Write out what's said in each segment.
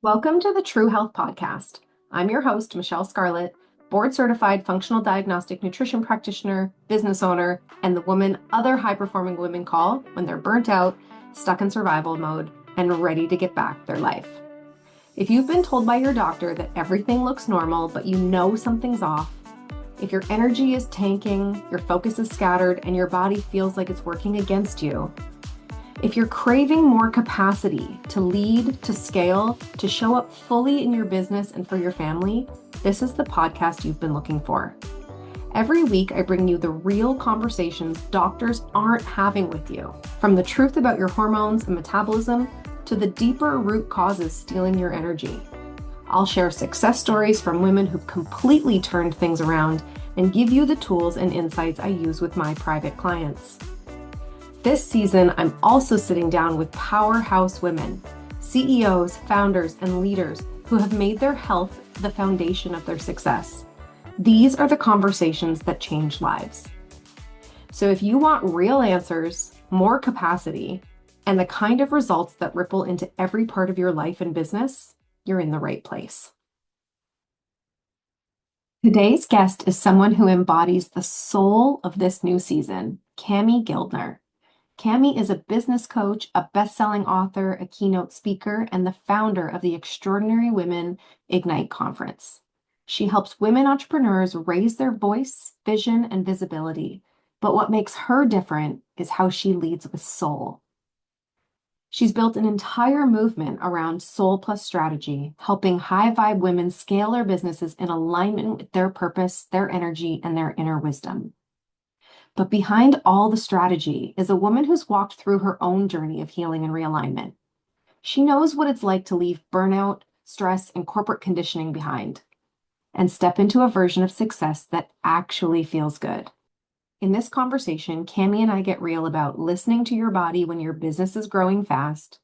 Welcome to the True Health Podcast. I'm your host, Michelle Scarlett, board certified functional diagnostic nutrition practitioner, business owner, and the woman other high performing women call when they're burnt out, stuck in survival mode, and ready to get back their life. If you've been told by your doctor that everything looks normal, but you know something's off, if your energy is tanking, your focus is scattered, and your body feels like it's working against you, if you're craving more capacity to lead, to scale, to show up fully in your business and for your family, this is the podcast you've been looking for. Every week, I bring you the real conversations doctors aren't having with you, from the truth about your hormones and metabolism to the deeper root causes stealing your energy. I'll share success stories from women who've completely turned things around and give you the tools and insights I use with my private clients. This season, I'm also sitting down with powerhouse women, CEOs, founders, and leaders who have made their health the foundation of their success. These are the conversations that change lives. So if you want real answers, more capacity, and the kind of results that ripple into every part of your life and business, you're in the right place. Today's guest is someone who embodies the soul of this new season, Kami Guildner. Kami is a business coach, a best-selling author, a keynote speaker, and the founder of the Extraordinary Women Ignite Conference. She helps women entrepreneurs raise their voice, vision, and visibility. But what makes her different is how she leads with soul. She's built an entire movement around soul plus strategy, helping high-vibe women scale their businesses in alignment with their purpose, their energy, and their inner wisdom. But behind all the strategy is a woman who's walked through her own journey of healing and realignment. She knows what it's like to leave burnout, stress, and corporate conditioning behind and step into a version of success that actually feels good. In this conversation, Kami and I get real about listening to your body when your business is growing fast,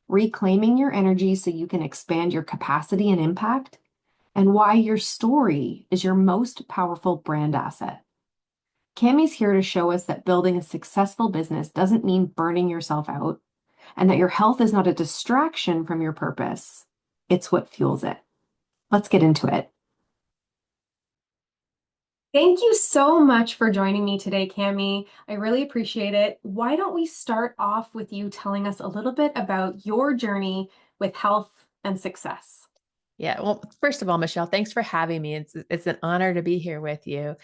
reclaiming your energy so you can expand your capacity and impact, and why your story is your most powerful brand asset. Kami's here to show us that building a successful business doesn't mean burning yourself out, and that your health is not a distraction from your purpose. It's what fuels it. Let's get into it. Thank you so much for joining me today, Kami. I really appreciate it. Why don't we start off with you telling us a little bit about your journey with health and success? Yeah, well, first of all, Michelle, thanks for having me. It's an honor to be here with you.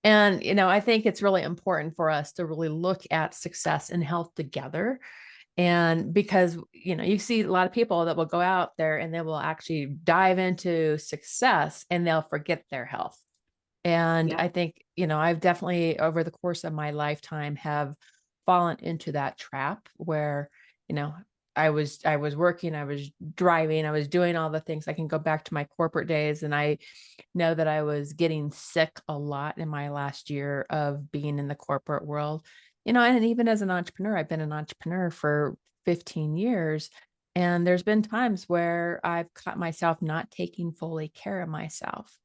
And, I think it's really important for us to really look at success and health together. And because, you see a lot of people that will go out there and they will actually dive into success and they'll forget their health. And I think, I've definitely over the course of my lifetime have fallen into that trap where, you know, I was working, I was driving, I was doing all the things. I can go back to my corporate days and I know that I was getting sick a lot in my last year of being in the corporate world. And even as an entrepreneur, I've been an entrepreneur for 15 years. And there's been times where I've caught myself not taking fully care of myself.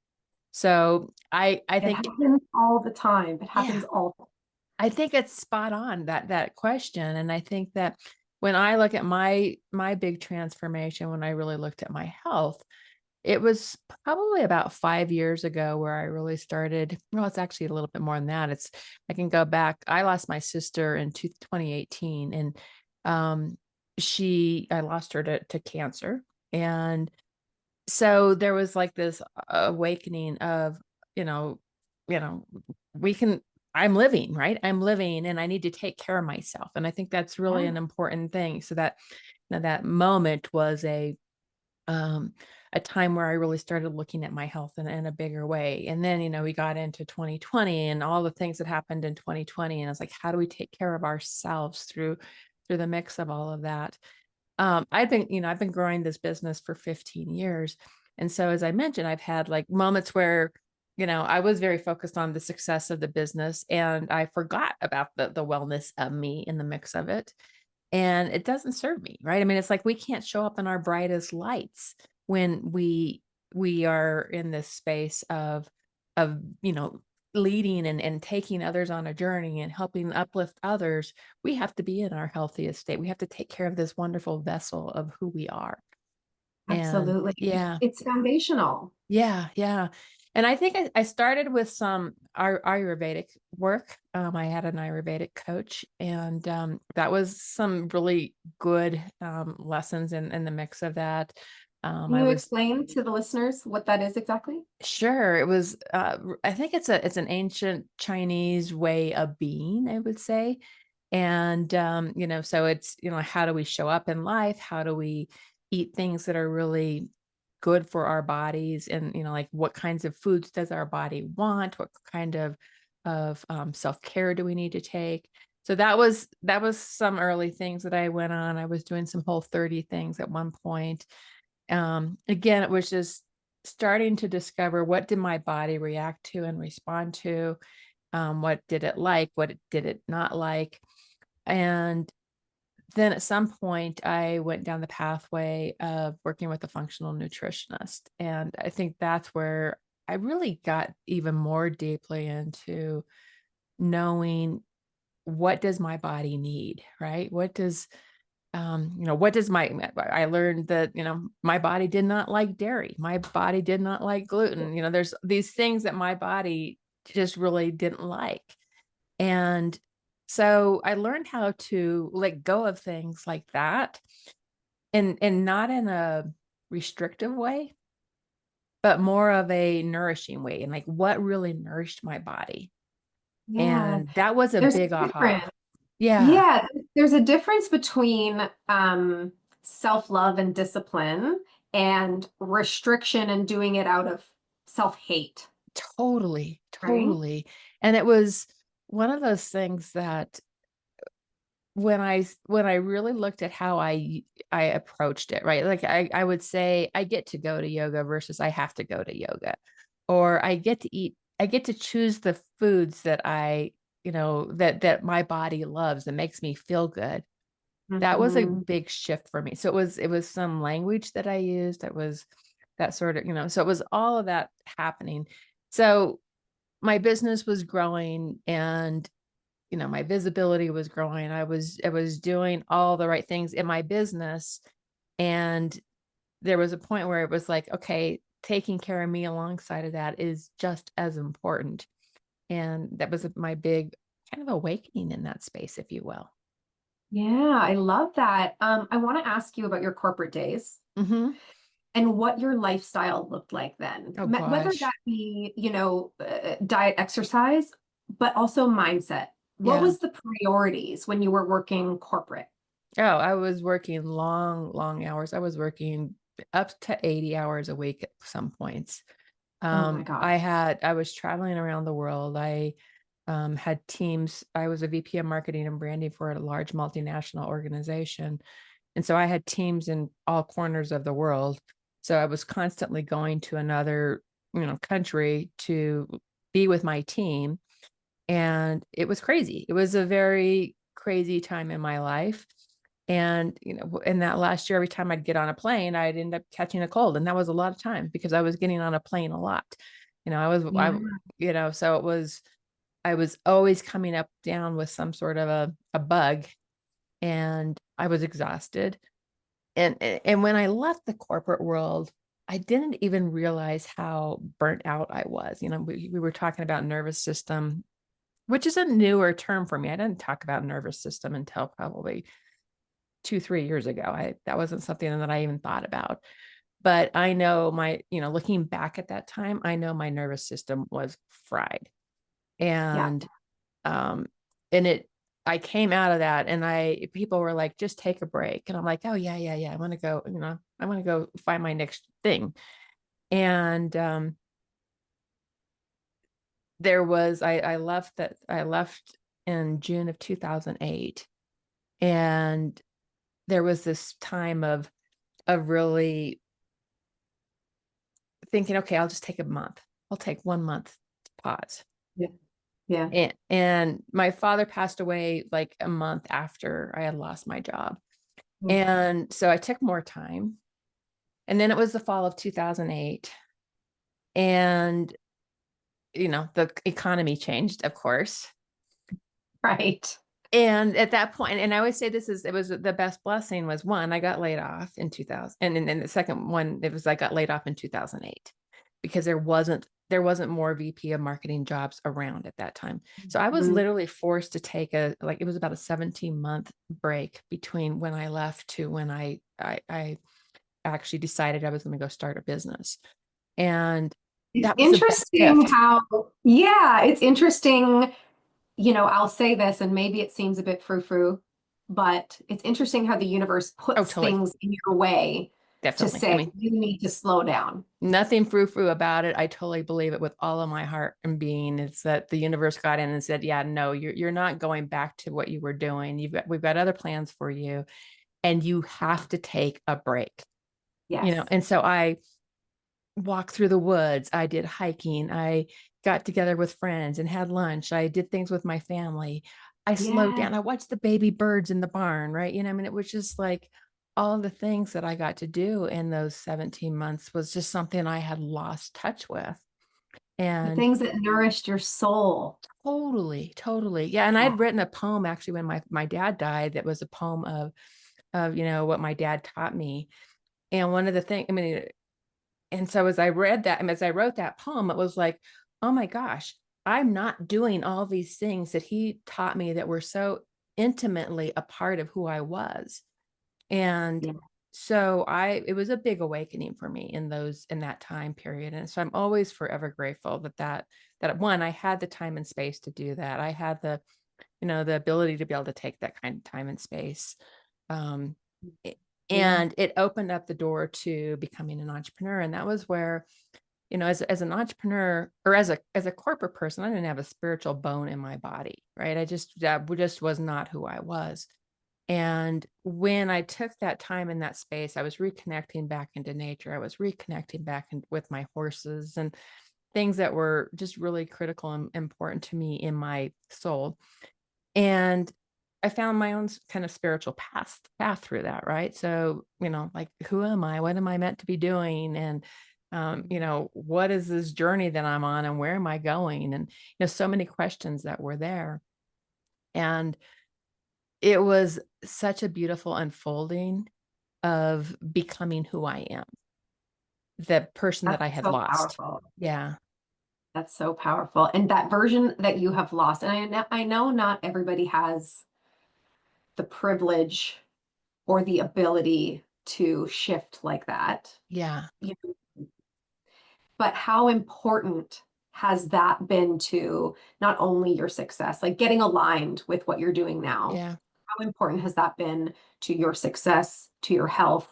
So I It think, happens all the time. It yeah, happens all the time. I think it's spot on that question. And I think that when I look at my big transformation, when I really looked at my health, it was probably about 5 years ago where I really started. Well, it's actually a little bit more than that. I can go back. I lost my sister in 2018, and um, I lost her to cancer, and so there was like this awakening of, you know, you know, we can. I'm living, right? I'm living, and I need to take care of myself, and I think that's really Yeah. an important thing. So that moment was um, a time where I really started looking at my health in a bigger way. And then, we got into 2020 and all the things that happened in 2020. And I was like, how do we take care of ourselves through the mix of all of that? I've been growing this business for 15 years. And so, as I mentioned, I've had like moments where, I was very focused on the success of the business and I forgot about the wellness of me in the mix of it. And it doesn't serve me, right? I mean, it's like we can't show up in our brightest lights when we are in this space of leading and taking others on a journey and helping uplift others. We have to be in our healthiest state. We have to take care of this wonderful vessel of who we are. And Absolutely. yeah, It's foundational. yeah. And I think I started with some Ayurvedic work. I had an Ayurvedic coach, and that was some really good lessons in the mix of that. Can I you was explain to the listeners what that is exactly? sure it was. I think it's an ancient Chinese way of being, I would say. And so it's how do we show up in life? How do we eat things that are really good for our bodies? And like what kinds of foods does our body want? What kind of self-care do we need to take? So that was some early things that I went on. I was doing some Whole30 things at one point. Again, it was just starting to discover, what did my body react to and respond to? What did it like? What did it not like? And then at some point, I went down the pathway of working with a functional nutritionist. And I think that's where I really got even more deeply into knowing, what does my body need, right? What does I learned that, my body did not like dairy. My body did not like gluten. There's these things that my body just really didn't like. And so I learned how to let go of things like that, and not in a restrictive way, but more of a nourishing way, and like what really nourished my body. Yeah, And that was a there's a big aha. difference. Yeah, Yeah, there's a difference between self-love and discipline and restriction and doing it out of self-hate, totally, right? totally. And it was one of those things that when I really looked at how I approached it, right? Like I would say I get to go to yoga versus I have to go to yoga. Or I get to choose the foods that that my body loves, that makes me feel good. That was a Hmm. big shift for me. So it was some language that I used. That was that sort of, so it was all of that happening. So my business was growing, and my visibility was growing. I was doing all the right things in my business. And there was a point where it was like, okay, taking care of me alongside of that is just as important. And that was my big kind of awakening in that space, if you will. Yeah, I love that. I want to ask you about your corporate days Hmm. and what your lifestyle looked like then, Oh whether that gosh. be, diet, exercise, but also mindset. What Yeah. was the priorities when you were working corporate? Oh, I was working long, long hours. I was working up to 80 hours a week at some points. Oh my God. I was traveling around the world. I had teams. I was a VP of marketing and branding for a large multinational organization. And so I had teams in all corners of the world. So I was constantly going to another, country to be with my team. And it was crazy. It was a very crazy time in my life. And, in that last year, every time I'd get on a plane, I'd end up catching a cold. And that was a lot of time because I was getting on a plane a lot. Yeah. So I was always coming up down with some sort of a bug, and I was exhausted. And when I left the corporate world, I didn't even realize how burnt out I was. We were talking about nervous system, which is a newer term for me. I didn't talk about nervous system until probably 2, 3 years ago. That wasn't something that I even thought about. But I know looking back at that time, I know my nervous system was fried. Yeah. And um and it I came out of that, and people were like, just take a break. And I'm like, oh yeah. I want to go find my next thing. And I left in June of 2008. And there was this time of really thinking, okay, I'll just take a month. I'll take 1 month to pause. Yeah. Yeah. And my father passed away like a month after I had lost my job. Mm. And so I took more time. And then it was the fall of 2008. And, the economy changed, of course. Right. And at that point, and I always say it was the best blessing was one, I got laid off in 2000. And then the second one, it was I got laid off in 2008 because there wasn't more VP of marketing jobs around at that time. So I was Mhm. literally forced to take it was about a 17-month break between when I left to when I actually decided I was going to go start a business. And It's that was the best interesting gift. how, yeah, it's interesting. I'll say this, and maybe it seems a bit frou-frou, but it's interesting how the universe Oh, puts totally. things in your way to Definitely. I say mean, you need to slow down. nothing frou-frou about it. I totally believe it with all of my heart and being. It's that the universe got in and said, yeah, no, you're not going back to what you were doing. We've got other plans for you, and you have to take a break. Yes. And so I walked through the woods. I did hiking. I got together with friends and had lunch. I did things with my family. I slowed Yeah. down. I watched the baby birds in the barn, right? I mean, it was just like all the things that I got to do in those 17 months was just something I had lost touch with. The And things that nourished your soul. totally, totally. Yeah. And I Yeah. had written a poem actually when my dad died that was a poem of what my dad taught me. And one of the things, I mean, and so as I read that, and as I wrote that poem, it was like, oh my gosh, I'm not doing all these things that he taught me that were so intimately a part of who I was. And Yeah. so it was a big awakening for me in that time period. And so I'm always forever grateful that one, I had the time and space to do that. I had the ability to be able to take that kind of time and space. Um, Yeah. and it opened up the door to becoming an entrepreneur. And that was where, as an entrepreneur or as a corporate person, I didn't have a spiritual bone in my body, right? That just was not who I was. And when I took that time in that space, I was reconnecting back into nature. I was reconnecting back with myស់and things that were just really critical and important to me in my soul. And I found my own kind of spiritual path through that, right? So, like, who am I? What am I meant to be doing? And, what is this journey that I'm on and where am I going? And, so many questions that were there. And it was such a beautiful unfolding of becoming who I am, the person that That's I had so lost. powerful. Yeah. That's so powerful. And that version that you have lost, and I know not everybody has the privilege or the ability to shift like that. Yeah. You But how important has that been to not only your success, like getting aligned with what you're doing now? Yeah. How important has that been to your success, to your health,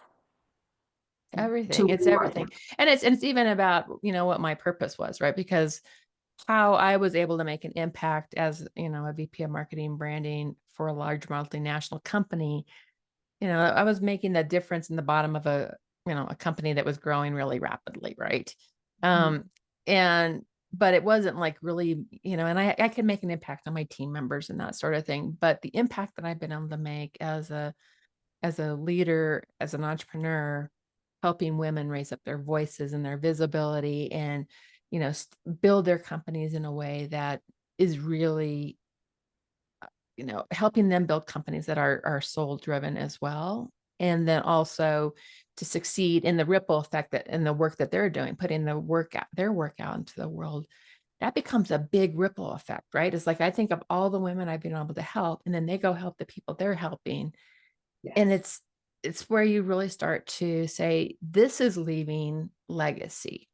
to Everything. where It's you are now? everything. And it's even about, what my purpose was, right? Because how I was able to make an impact as, a VP of marketing branding for a large multinational company. I was making the difference in the bottom of a company that was growing really rapidly, right? Mhm. Um, and but it wasn't like really, and I could make an impact on my team members and that sort of thing. But the impact that I've been able to make as a leader, as an entrepreneur, helping women raise up their voices and their visibility and, build their companies in a way that is really, helping them build companies that are soul driven as well. And then also to succeed in the ripple effect that in the work that they're doing, putting their work out into the world, that becomes a big ripple effect, right? It's like I think of all the women I've been able to help, and then they go help the people they're helping. And Yes. it's where you really start to say, this is leaving legacy.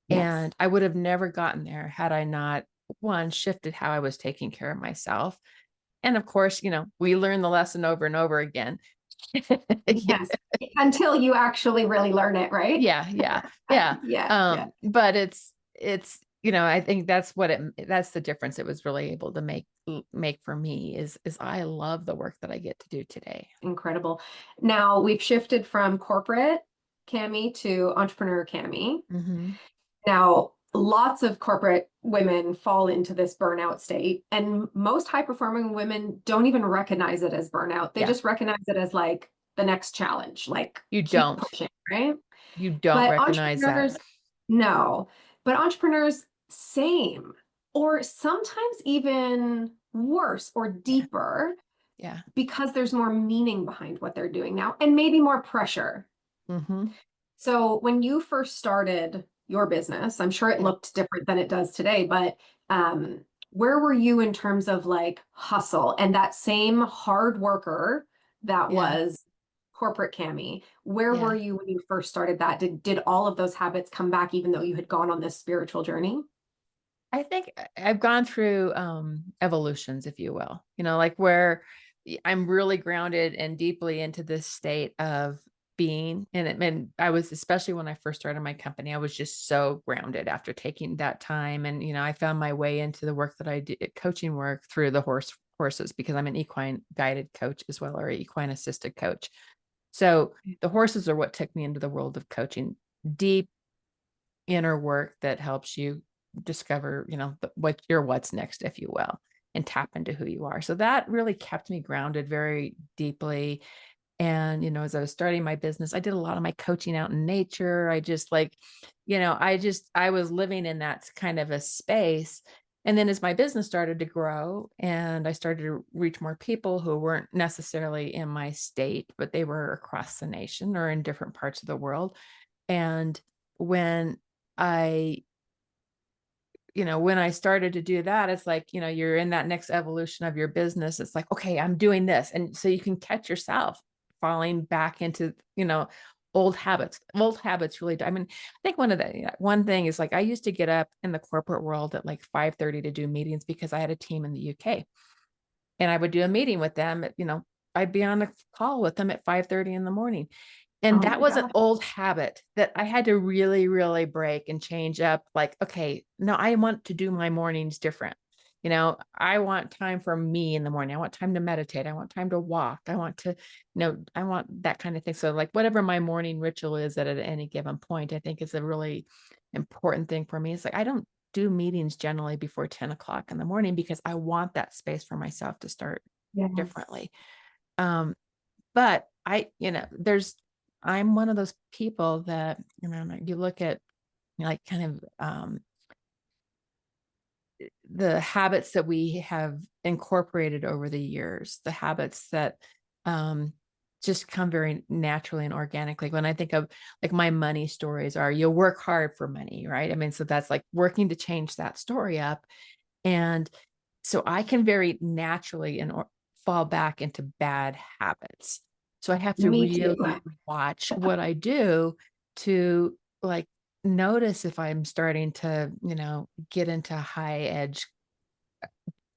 Yes. And I would have never gotten there had I not, one, shifted how I was taking care of myself. And of course, we learn the lesson over and over again. Yes. Until you actually really learn it, right? Yeah, yeah, yeah. Yeah. Yeah. But I think that's the difference it was really able to make for me is I love the work that I get to do today. Incredible. Now we've shifted from corporate Kami to entrepreneur Kami. Mm-hmm. Now, lots of corporate women fall into this burnout state, and most high performing women don't even recognize it as burnout. They Yeah, just recognize it as like the next challenge, like you keep don't. pushing, right? You don't But recognize that. entrepreneurs, no. But entrepreneurs, same. Or sometimes even worse or deeper Yeah. because there's more meaning behind what they're doing now and maybe more pressure. Mm-hmm. So when you first started your business, I'm sure it Yeah. looked different than it does today, but where were you in terms of like hustle and that same hard worker that Yeah. was corporate Kami? Where were Yeah. you when you first started that? Did all of those habits come back even though you had gone on this spiritual journey? I think I've gone through evolutions, if you will, like where I'm really grounded and deeply into this state of being. And I was, especially when I first started my company, I was just so grounded after taking that time. And, I found my way into the work that I did, coaching work through the horses, because I'm an equine guided coach as well, or equine assisted coach. So the horses are what took me into the world of coaching, deep inner work that helps you discover, what your what's next, if you will, and tap into who you are. So that really kept me grounded very deeply. And, as I was starting my business, I did a lot of my coaching out in nature. I just like, I was living in that kind of a space. And then as my business started to grow and I started to reach more people who weren't necessarily in my state, but they were across the nation or in different parts of the world. And when I, when I started to do that, it's like, you're in that next evolution of your business. It's like, okay, I'm doing this. And so you can catch yourself falling back into, old habits. Old habits really, I mean, I think one thing is like, I used to get up in the corporate world at like 5:30 to do meetings because I had a team in the UK and I would do a meeting with them I'd be on a call with them at 5:30 in the morning. And Oh that my was an God. old habit that I had to really, really break and change up. Like, okay, no, I want to do my mornings different. I want time for me in the morning. I want time to meditate. I want time to walk. I want to, I want that kind of thing. So like whatever my morning ritual is at any given point, I think is a really important thing for me. It's like, I don't do meetings generally before 10 o'clock in the morning because I want that space for myself to start Yes. differently. But I'm one of those people that, you look at like kind of the habits that we have incorporated over the years, the habits that just come very naturally and organically. When I think of like my money stories are, you work hard for money, right? I mean, so that's like working to change that story up. And so I can very naturally fall back into bad habits. So I have to Me too. really watch what I do to like notice if I'm starting to, get into a high edge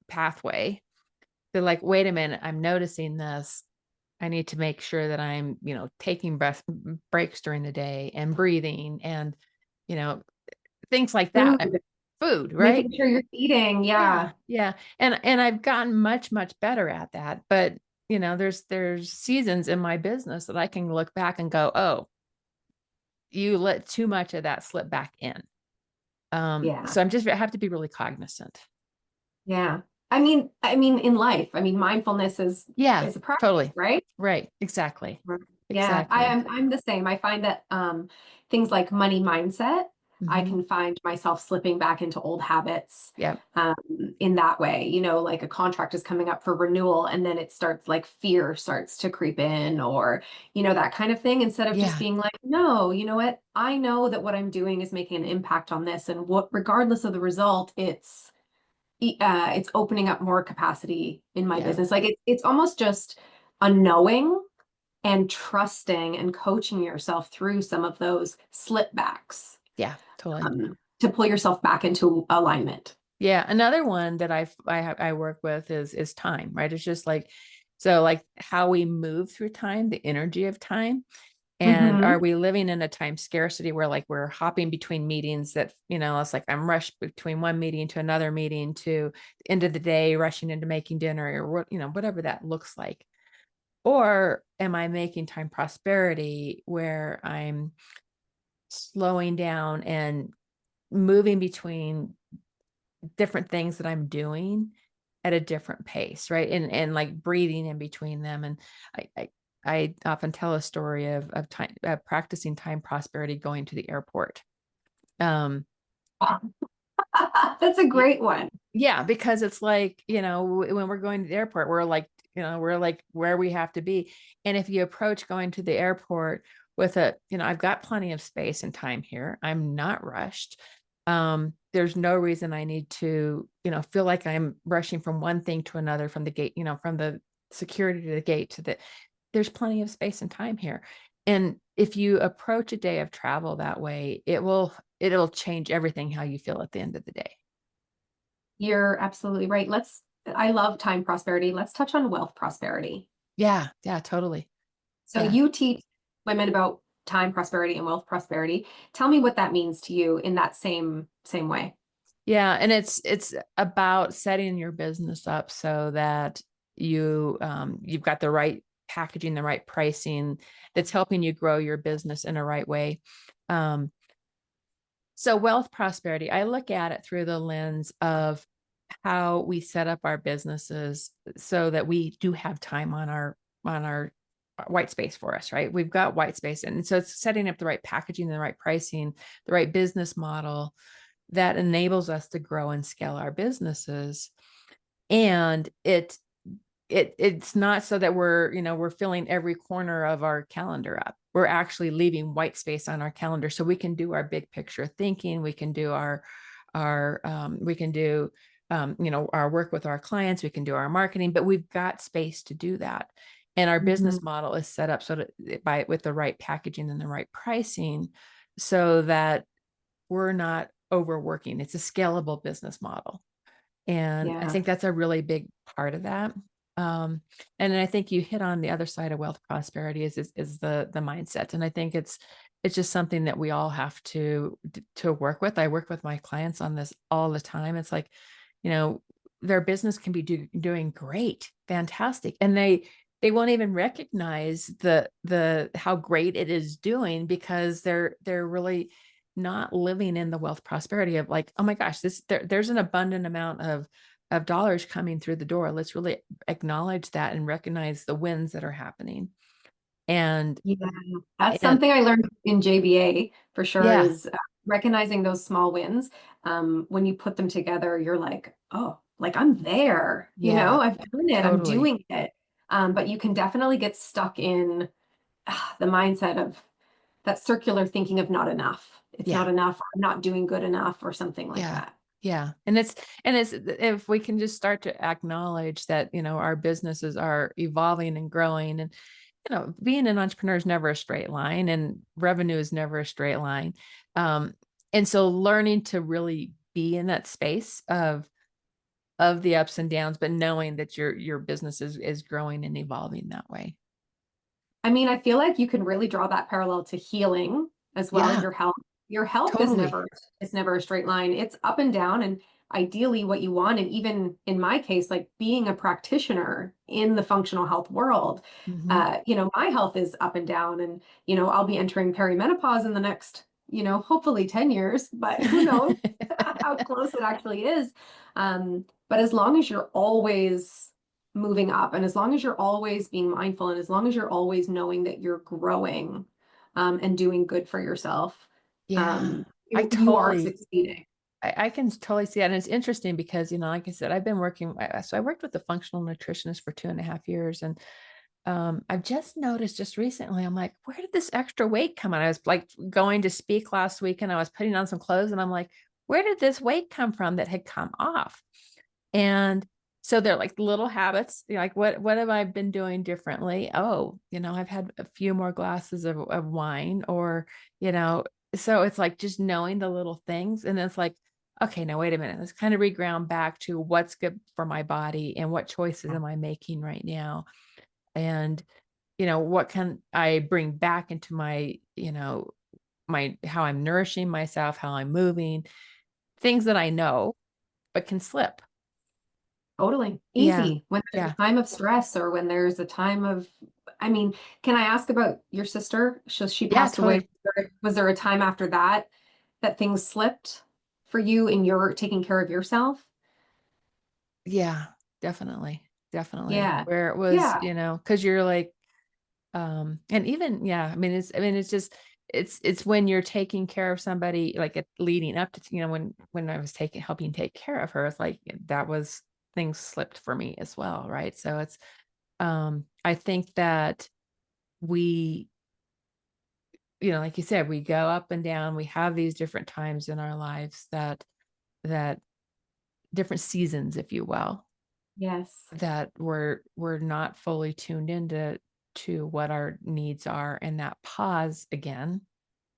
pathway. They're like, wait a minute, I'm noticing this. I need to make sure that I'm, taking breaks during the day and breathing and, you know, things like that. Food, Food, right? making sure you're eating. Yeah, Yeah. yeah. And I've gotten much, much better at that. But, there's seasons in my business that I can look back and go, oh, you let too much of that slip back in. Yeah. So I have to be really cognizant. Yeah. I mean, in life, mindfulness Yeah, is a practice, totally. right? Right. Exactly. Right. Yeah, Exactly. I'm the same. I find that things like money mindset, I Hmm. can find myself slipping back into old habits Yep. um, in that way. Like a contract is coming up for renewal, and then it starts like fear starts to creep in, or that kind of thing. Instead of just Yeah. being like, no, you know what? I know that what I'm doing is making an impact on this, and what, regardless of the result, it's opening up more capacity in my Yeah. business. Like it's almost just a knowing and trusting and coaching yourself through some of those slip backs Yeah. Totally. to pull yourself back into alignment. Yeah, another one that I work with is time, right? It's just like, so like how we move through time, the energy of time. And Hmm. are we living in a time scarcity where like we're hopping between meetings that, it's like I'm rushed between one meeting to another meeting to the end of the day, rushing into making dinner or what, whatever that looks like. Or am I making time prosperity where I'm slowing down and moving between different things that I'm doing at a different pace, right? And like breathing in between them. And I often tell a story of time practicing time prosperity going to the airport. Um, That's a great one. Yeah, because it's like, when we're going to the airport, we're like where we have to be. And if you approach going to the airport with I've got plenty of space and time here. I'm not rushed. There's no reason I need to, feel like I'm rushing from one thing to another, from the gate, from the security to the gate there's plenty of space and time here. And if you approach a day of travel that way, it'll change everything, how you feel at the end of the day. You're absolutely right. I love time prosperity. Let's touch on wealth prosperity. Yeah, yeah, totally. So Yeah. you teach women about time prosperity and wealth prosperity. Tell me what that means to you in that same way. Yeah, and it's about setting your business up so that you've got the right packaging, the right pricing that's helping you grow your business in a right way. Um, so wealth prosperity, I look at it through the lens of how we set up our businesses so that we do have time on our white space for us, right? We've got white space. And so it's setting up the right packaging, the right pricing, the right business model that enables us to grow and scale our businesses. And it's not so that we're filling every corner of our calendar up. We're actually leaving white space on our calendar so we can do our big picture thinking. We can do we can do our work with our clients. We can do our marketing, but we've got space to do that. And our business model is set up so that with the right packaging and the right pricing, so that we're not overworking. It's a scalable business model. And I Yeah. think that's a really big part of that. And then I think you hit on the other side of wealth prosperity is the mindset. And I think it's just something that we all have to work with. I work with my clients on this all the time. It's like, their business can be doing great, fantastic. And they won't even recognize the how great it is doing, because they're really not living in the wealth prosperity of like, oh my gosh, there's an abundant amount of dollars coming through the door. Let's really acknowledge that and recognize the wins that are happening. And Yeah, that's and something I learned in JBA for sure yeah, is recognizing those small wins. When you put them together, you're like, oh, like I'm there, yeah, I've done it, I'm totally. doing it. But you can definitely get stuck in the mindset of that circular thinking of not enough. It's Yeah. not enough, I'm not doing good enough, or something like Yeah. that. Yeah. And it's if we can just start to acknowledge that, our businesses are evolving and growing, and, being an entrepreneur is never a straight line, and revenue is never a straight line. Um, and so learning to really be in that space of the ups and downs, but knowing that your business is growing and evolving that way. I mean, I feel like you can really draw that parallel to healing as well. Yeah, Your health totally. is never a straight line. It's up and down, and ideally what you want. And even in my case, like being a practitioner in the functional health world, Hmm. my health is up and down, and I'll be entering perimenopause in the next, hopefully 10 years, but who knows how close it actually is. But as long as you're always moving up, and as long as you're always being mindful, and as long as you're always knowing that you're growing, and doing good for yourself, Yeah, I you are totally succeeding. I can totally see that. And it's interesting because, like I said, I've been so I worked with a functional nutritionist for 2.5 years. And I've just noticed just recently, I'm like, where did this extra weight come on? I was like going to speak last week, and I was putting on some clothes, and I'm like, where did this weight come from that had come off? And so they're like little habits, like what have I been doing differently? Oh, I've had a few more glasses of wine, or, you know, so it's like just knowing the little things. And it's like, okay, now wait a minute. Let's kind of reground back to what's good for my body and what choices am I making right now? And, what can I bring back into my how I'm nourishing myself, how I'm moving, things that I know, but can slip. Totally Yeah. easy when there's Yeah. a time of stress, or when there's a time of, I mean, can I ask about your sister? She Yeah, passed away. totally. Was there a time after that that things slipped for you in your taking care of yourself? Yeah, definitely. Definitely. Yeah. Where it was, Yeah. because you're like, and even, yeah, I mean, it's just, it's when you're taking care of somebody, like leading up to, when I was helping take care of her, it's like that was, things slipped for me as well. Right. So it's, I think that we, like you said, we go up and down, we have these different times in our lives that different seasons, if you will, Yes. that we're not fully tuned into what our needs are. And that pause, again,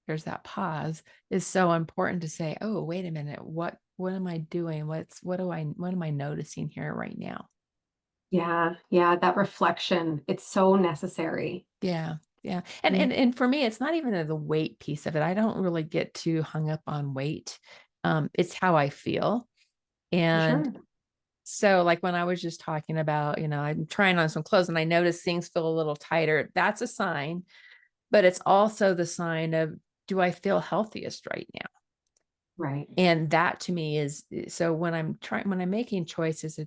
there's that pause, is so important to say, oh, wait a minute, what am I doing? What am I noticing here right now? Yeah. Yeah. That reflection, it's so necessary. Yeah. Yeah. And, Mm, and for me, it's not even the weight piece of it. I don't really get too hung up on weight. It's how I feel. for And sure. so like when I was just talking about, I'm trying on some clothes and I notice things feel a little tighter, that's a sign, but it's also the sign of, do I feel healthiest right now? Right. And that to me is, so when I'm making choices,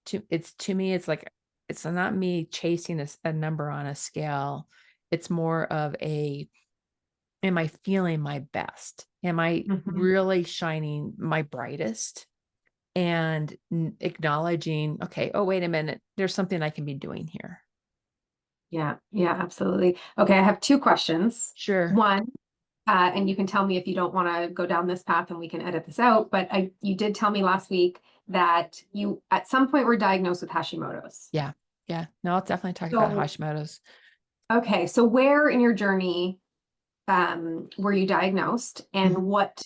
to me, it's like, it's not me chasing a number on a scale. It's more of am I feeling my best? Am I Mhm. really shining my brightest? And acknowledging, okay, oh, wait a minute, there's something I can be doing here. Yeah. Yeah. Absolutely. Okay. I have two questions. Sure. One, and you can tell me if you don't want to go down this path and we can edit this out, but you did tell me last week that you at some point were diagnosed with Hashimoto's. Yeah. Yeah. No, I'll definitely talk about So, Hashimoto's. okay, so where in your journey were you diagnosed, and Mhm. what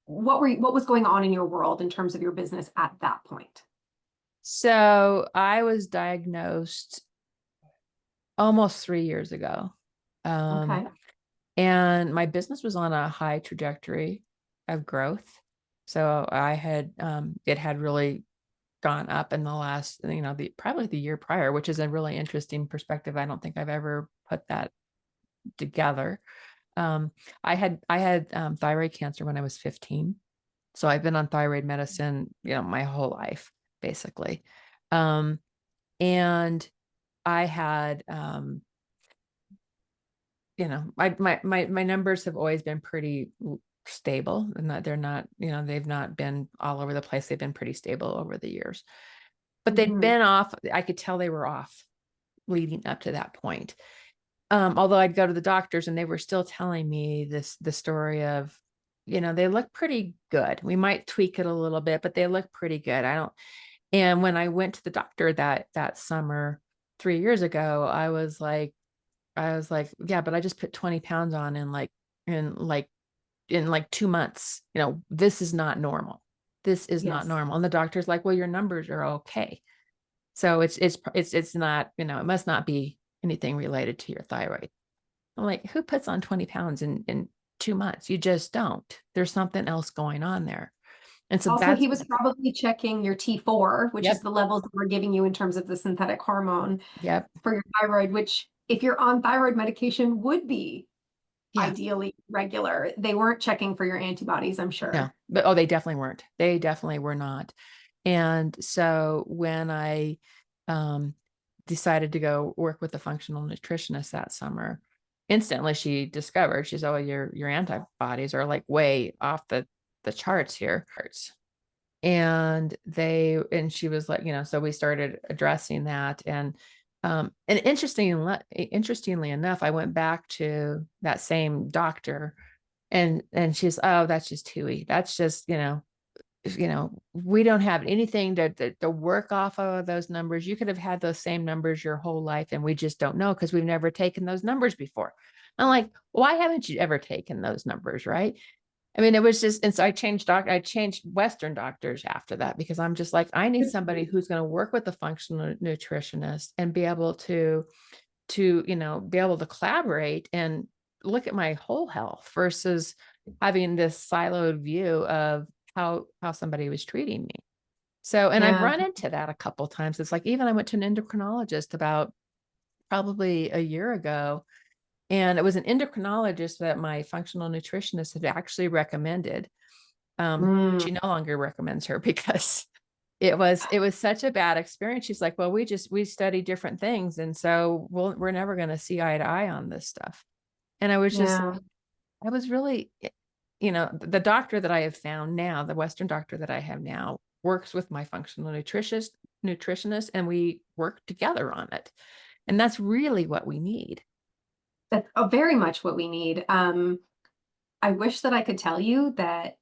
was going on in your world in terms of your business at that point? So I was diagnosed almost 3 years ago. Um, Okay. and my business was on a high trajectory of growth. So it had really gone up in the last, probably the year prior, which is a really interesting perspective. I don't think I've ever put that together. Um, I had thyroid cancer when I was 15. So I've been on thyroid medicine, my whole life, basically. Um, and I had, my numbers have always been pretty stable, and that they're not, they've not been all over the place. They've been pretty stable over the years, but they'd Hmm. been off. I could tell they were off leading up to that point. Although I'd go to the doctors and they were still telling me the story of, they look pretty good. We might tweak it a little bit, but they look pretty good. And when I went to the doctor that summer 3 years ago, I was like, yeah, but I just put 20 pounds on in like in like 2 months. This is not normal. This is not Yes. normal. And the doctor's like, well, your numbers are okay. So it's not, it must not be anything related to your thyroid. I'm like, who puts on 20 pounds in 2 months? You just don't. There's something else going on there. And so Also, that's, he was probably checking your T4, which is yep, the levels that we're giving you in terms of the synthetic hormone yep, for your thyroid, which if you're on thyroid medication would be yeah, ideally regular. They weren't checking for your antibodies, I'm no, sure. but oh, they definitely weren't. They definitely were not. And so when I um, decided to go work with a functional nutritionist that summer, instantly she discovered, she's, oh, your antibodies are like way off the charts here. And she was like, so we started addressing that. And interestingly enough, I went back to that same doctor, and she's, oh, that's just hooey. That's just, we don't have anything to work off of those numbers. You could have had those same numbers your whole life, and we just don't know because we've never taken those numbers before. I'm like, why haven't you ever taken those numbers? Right. I mean, it was just, and so I changed Western doctors after that, because I'm just like, I need somebody who's going to work with a functional nutritionist and be able be able to collaborate and look at my whole health versus having this siloed view of how somebody was treating me. So, and I've Yeah. run into that a couple of times. It's like, even I went to an endocrinologist about probably a year ago, and it was an endocrinologist that my functional nutritionist had actually recommended. Mm, She no longer recommends her because it was such a bad experience. She's like, well, we study different things, and so we're never going to see eye to eye on this stuff. And I was just, yeah. I was really, the doctor that I have found now, the Western doctor that I have now, works with my functional nutritionist, and we work together on it. And that's really what we need. That's very much what we need. I wish that I could tell you that,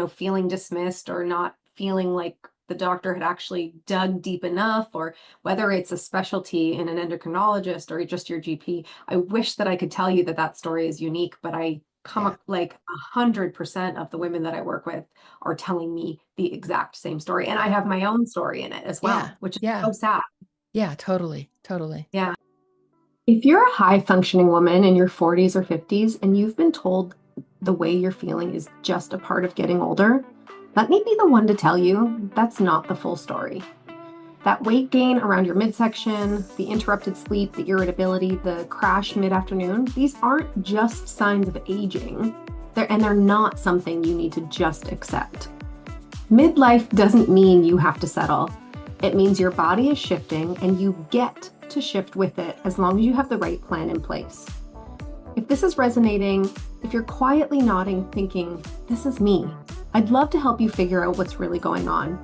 feeling dismissed or not feeling like the doctor had actually dug deep enough, or whether it's a specialty in an endocrinologist or just your GP. I wish that I could tell you that that story is unique, but I come Yeah. up like 100% of the women that I work with are telling me the exact same story. And I have my own story in it as Yeah. well, which is Yeah. so sad. Yeah. Totally. Totally. Yeah. If you're a high functioning woman in your 40s or 50s and you've been told the way you're feeling is just a part of getting older, let me be the one to tell you that's not the full story. That weight gain around your midsection, the interrupted sleep, the irritability, the crash mid afternoon, these aren't just signs of aging. They're not something you need to just accept. Midlife doesn't mean you have to settle. It means your body is shifting and you get to shift with it as long as you have the right plan in place. If this is resonating, if you're quietly nodding, thinking, this is me, I'd love to help you figure out what's really going on.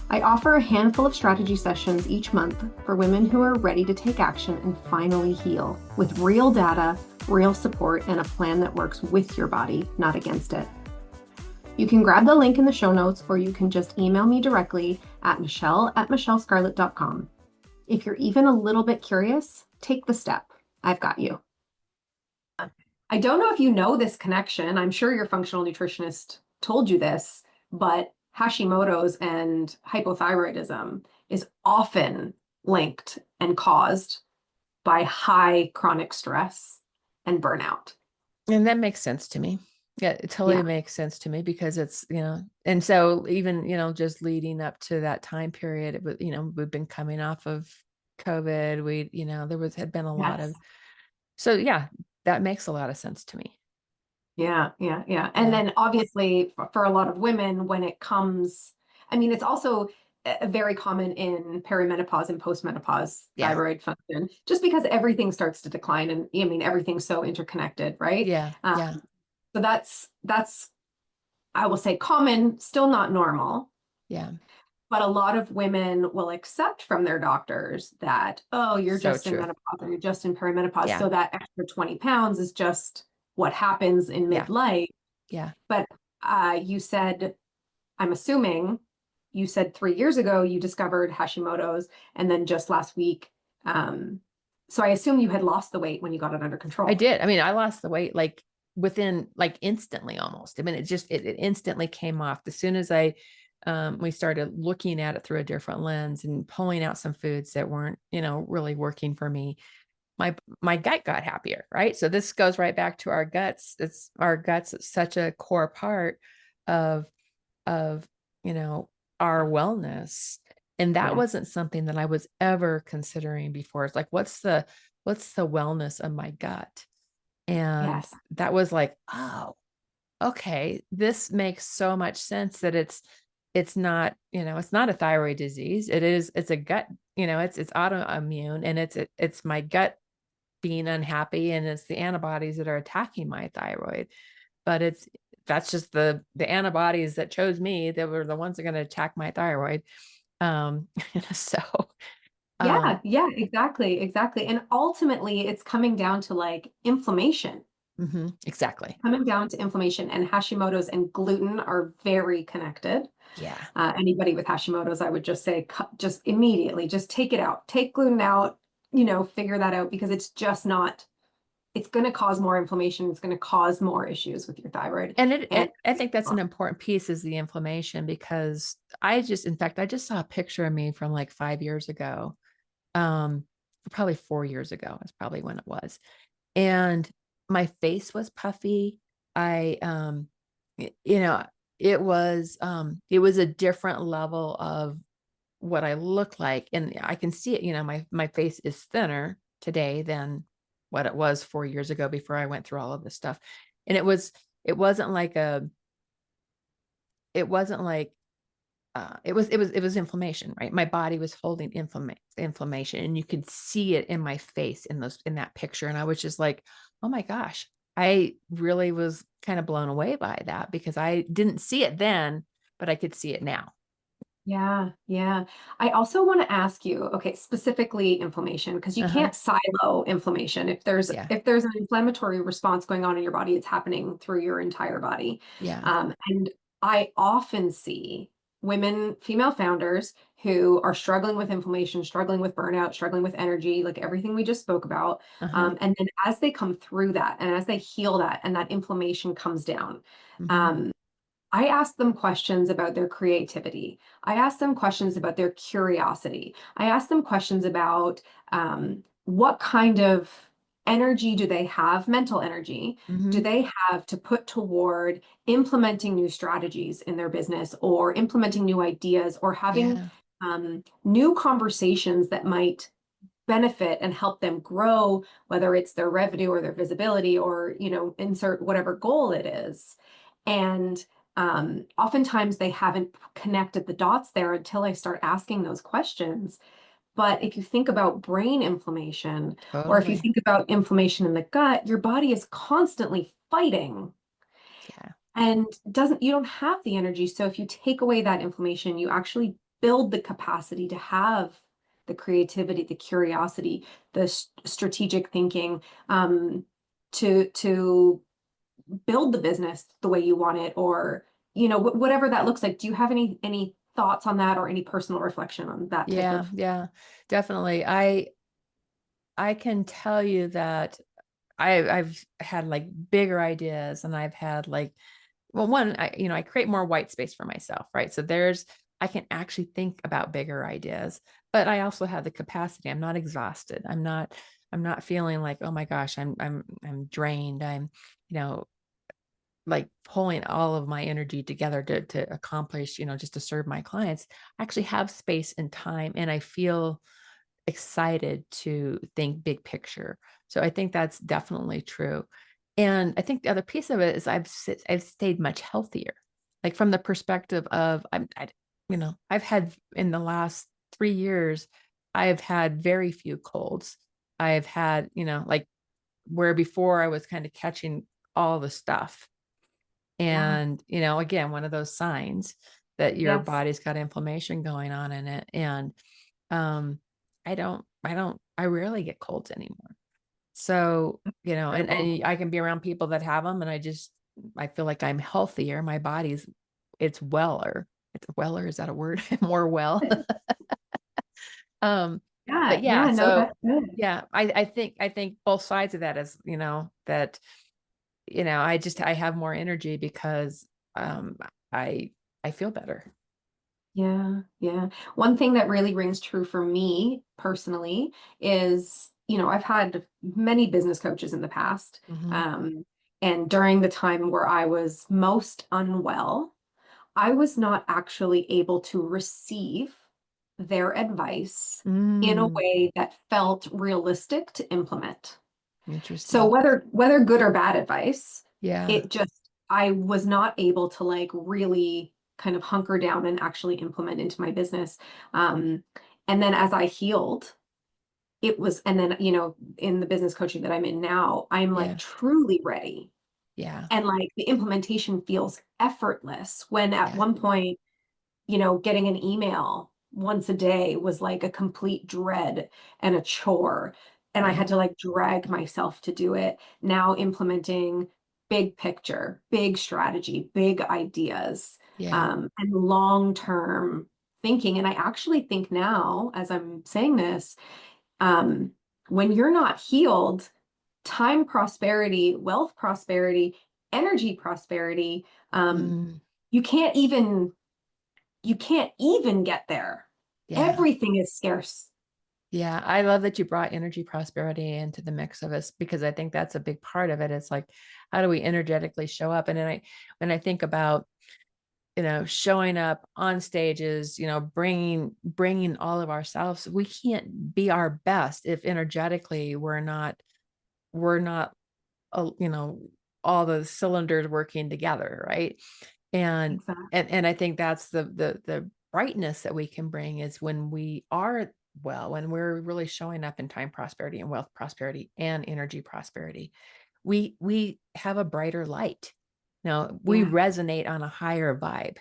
I offer a handful of strategy sessions each month for women who are ready to take action and finally heal with real data, real support, and a plan that works with your body, not against it. You can grab the link in the show notes, or you can just email me directly at michelle@michellescarlett.com. If you're even a little bit curious, take the step. I've got you. I don't know if you know this connection. I'm sure your functional nutritionist told you this, but Hashimoto's and hypothyroidism is often linked and caused by high chronic stress and burnout. And that makes sense to me. Yeah, it totally makes sense to me because it's, and so even, just leading up to that time period, it was, we've been coming off of COVID. Had been a lot of, so yeah, that makes a lot of sense to me. Yeah. And then obviously for a lot of women, when it comes, it's also very common in perimenopause and postmenopause thyroid function, just because everything starts to decline, and everything's so interconnected, right? Yeah. Yeah. So that's, I will say, common, still not normal. Yeah. But a lot of women will accept from their doctors that, oh, you're So just in true. menopause or you're just in perimenopause. Yeah. So that extra 20 pounds is just what happens in midlife. Yeah. But you said, I'm assuming you said 3 years ago you discovered Hashimoto's, and then just last week. So I assume you had lost the weight when you got it under control. I did. I lost the weight like within, like instantly almost. It instantly came off as soon as we started looking at it through a different lens and pulling out some foods that weren't, really working for me. My gut got happier, right? So this goes right back to our guts. Our guts is such a core part of, our wellness. And that wasn't something that I was ever considering before. It's like, what's the wellness of my gut? And that was like, oh, okay, this makes so much sense that it's not, it's not a thyroid disease. It's a gut, it's autoimmune, and it's my gut being unhappy, and it's the antibodies that are attacking my thyroid. But that's just the antibodies that chose me, that were the ones that are going to attack my thyroid. So yeah, exactly. And ultimately it's coming down to like inflammation. Exactly. Coming down to inflammation, and Hashimoto's and gluten are very connected. Yeah. Anybody with Hashimoto's, I would just say, just immediately, just take it out, take gluten out, figure that out, because it's just not, it's going to cause more inflammation. It's going to cause more issues with your thyroid. And I think that's an important piece, is the inflammation, because in fact, I just saw a picture of me from like 5 years ago. Probably 4 years ago is probably when it was. And my face was puffy. It was a different level of what I look like. And I can see it, my face is thinner today than what it was 4 years ago, before I went through all of this stuff. And it wasn't like it was inflammation, right? My body was holding inflammation, and you could see it in my face in that picture. And I was just like, oh my gosh, I really was kind of blown away by that because I didn't see it then, but I could see it now. Yeah, yeah. I also want to ask you, okay, specifically inflammation, because you Uh-huh. can't silo inflammation. Yeah. If there's an inflammatory response going on in your body, it's happening through your entire body. Yeah. And I often see women, female founders who are struggling with inflammation, struggling with burnout, struggling with energy, like everything we just spoke about. Uh-huh. And then as they come through that and as they heal that and that inflammation comes down, Hmm. um, I ask them questions about their creativity. I ask them questions about their curiosity. I ask them questions about what kind of energy do they have, mental energy, do Hmm. they have to put toward implementing new strategies in their business or implementing new ideas or having Yeah. new conversations that might benefit and help them grow, whether it's their revenue or their visibility or, insert whatever goal it is. And oftentimes they haven't connected the dots there until I start asking those questions. But if you think about brain inflammation, or if you Totally. think about inflammation in the gut, your body is constantly fighting Yeah. and doesn't you don't have the energy. So if you take away that inflammation, you actually build the capacity to have the creativity, the curiosity, the strategic thinking, to build the business the way you want it, or whatever that looks like. Do you have any thoughts on that or any personal reflection on that type Yeah. of? Yeah. Definitely. I can tell you that I've had like bigger ideas and I've had like, well, one, I create more white space for myself, right? So I can actually think about bigger ideas, but I also have the capacity. I'm not exhausted. I'm not feeling like, oh my gosh, I'm drained. I'm, you know, like pulling all of my energy together to accomplish, just to serve my clients. I actually have space and time and I feel excited to think big picture. So I think that's definitely true. And I think the other piece of it is I've stayed much healthier, like from the perspective of I've had in the last 3 years, I've had very few colds. I've had, like where before I was kind of catching all the stuff. Yeah. And, again, one of those signs that your Yes. body's got inflammation going on in it. And um, I rarely get colds anymore. So, Incredible. and I can be around people that have them and I feel like I'm healthier. My body's, it's weller. It's weller. Is that a word? More well. Um, but Yeah, yeah, yeah, no, so that's good. yeah, I think both sides of that is, that, I have more energy because, I, I feel better. Yeah, yeah. One thing that really rings true for me personally is, I've had many business coaches in the past. Hmm. Um, and during the time where I was most unwell, I was not actually able to receive their advice in a Mm, way that felt realistic to implement. So interesting. whether good or bad advice, Yeah. it just I was not able to like really kind of hunker down and actually implement into my business. Um, and then as I healed, and then, in the business coaching that I'm in now, I'm like Yeah. truly ready. Yeah. And like the implementation feels effortless when at Yeah. one point, getting an email once a day was like a complete dread and a chore. And I Yeah. had to like drag myself to do it. Now implementing big picture, big strategy, big ideas, Yeah. and long-term thinking. And I actually think now, as I'm saying this, um, when you're not healed, time prosperity, wealth prosperity, energy prosperity, um, Mm, you can't even you can't even get there. yeah. Everything is scarce. Yeah. I love that you brought energy prosperity into the mix of us because I think that's a big part of it. It's like, how do we energetically show up? And then when I think about, showing up on stages, bringing all of ourselves, we can't be our best if energetically we're not, uh, you know, all the cylinders working together. Right. And Exactly. and I think that's the brightness that we can bring is when we are well, when we're really showing up in time prosperity and wealth prosperity and energy prosperity. we have a brighter light. Now we Yeah. resonate on a higher vibe,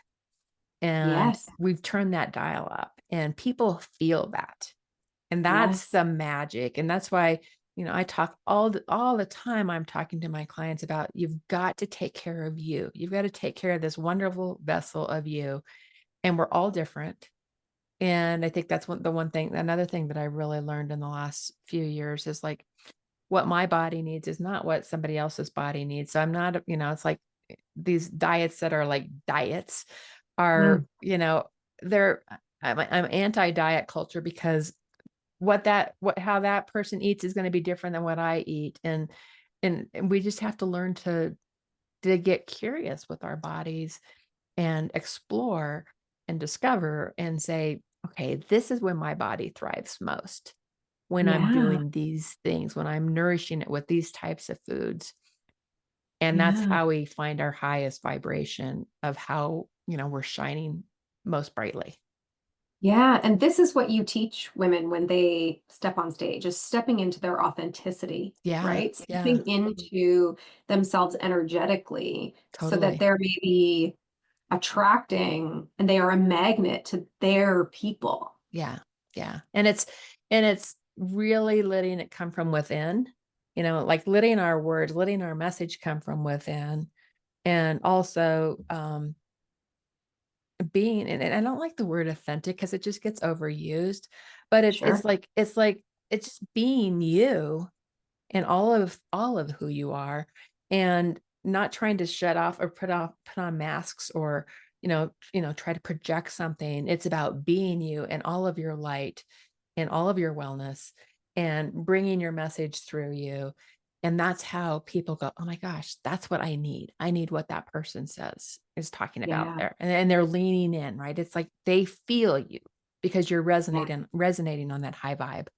and Yes. we've turned that dial up, and people feel that. And that's Yes. the magic. And that's why, I talk all the time. I'm talking to my clients about, you've got to take care of you. You've got to take care of this wonderful vessel of you. And we're all different. And I think that's another thing that I really learned in the last few years is like, what my body needs is not what somebody else's body needs. So I'm not, it's like these diets that are like diets are, Mm. they're, I'm anti-diet culture, because how that person eats is going to be different than what I eat. And we just have to learn to get curious with our bodies and explore and discover and say, okay, this is when my body thrives most, when I'm Yeah. doing these things, when I'm nourishing it with these types of foods. And that's Yeah. how we find our highest vibration of how, we're shining most brightly. Yeah. And this is what you teach women when they step on stage, is stepping into their authenticity, Yeah. right? Yeah. Stepping into themselves energetically so that Totally. they're maybe attracting and they are a magnet to their people. Yeah. Yeah. And it's really letting it come from within, like letting our words, letting our message come from within. And also being, and I don't like the word authentic because it just gets overused, but it's Sure. it's like it's just being you and all of who you are, and not trying to shut off or put on masks, or try to project something. It's about being you and all of your light and all of your wellness, and bringing your message through you. And that's how people go, oh my gosh, that's what I need what that person is talking about Yeah. there. And they're leaning in, right? It's like they feel you because you're Yeah. resonating on that high vibe.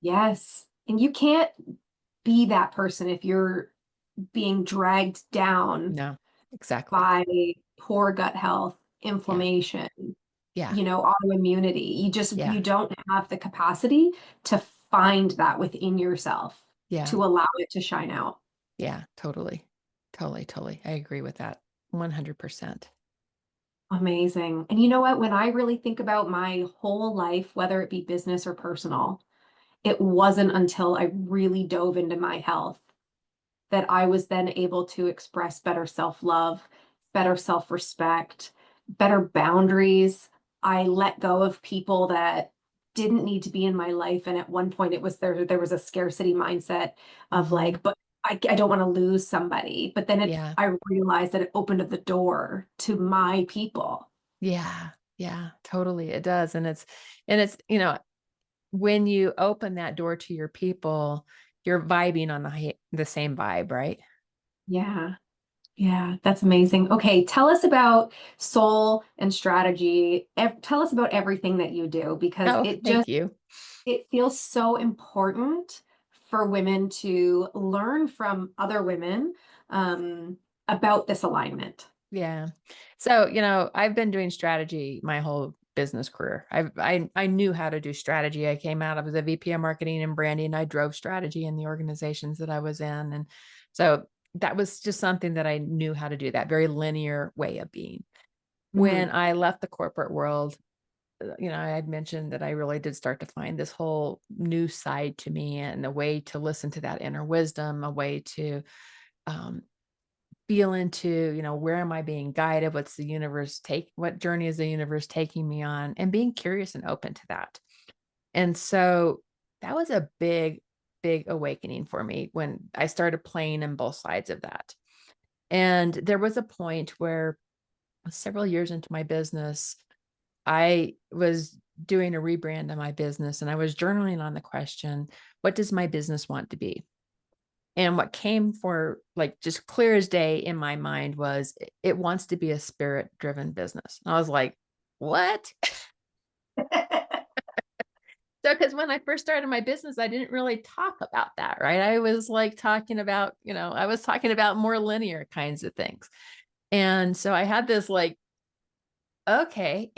Yes. And you can't be that person if you're being dragged down No, exactly. by poor gut health, Yeah. inflammation, Yeah. autoimmunity. Yeah. You don't have the capacity to find that within yourself Yeah. to allow it to shine out. Yeah. Totally. Totally. Totally. I agree with that. 100%. Amazing. And you know what? When I really think about my whole life, whether it be business or personal, it wasn't until I really dove into my health that I was then able to express better self-love, better self-respect, better boundaries. I let go of people that didn't need to be in my life. And at one point it was there was a scarcity mindset of Hmm. like, but I don't want to lose somebody. But then Yeah. I realized that it opened the door to my people. Yeah. Yeah. Totally. It does. And it's, when you open that door to your people, you're vibing on the same vibe, right? Yeah. Yeah, that's amazing. Okay, tell us about soul and strategy. Tell us about everything that you do because Oh, thank you. it feels so important for women to learn from other women about this alignment. Yeah. So, I've been doing strategy my whole business career. I knew how to do strategy. I came out, I was a VP of marketing and branding. I drove strategy in the organizations that I was in. And so that was just something that I knew how to do, that very linear way of being. Mhm. When I left the corporate world, I had mentioned that I really did start to find this whole new side to me, and a way to listen to that inner wisdom, a way to um, feel into, where am I being guided? What journey is the universe taking me on? And being curious and open to that. And so that was a big, big awakening for me when I started playing in both sides of that. And there was a point where, several years into my business, I was doing a rebrand of my business, and I was journaling on the question, what does my business want to be? And what came for, like, just clear as day in my mind was, it wants to be a spirit driven business. And I was like, what? So, because when I first started my business, I didn't really talk about that, right? I was like talking about, I was talking about more linear kinds of things. And so I had this like, okay,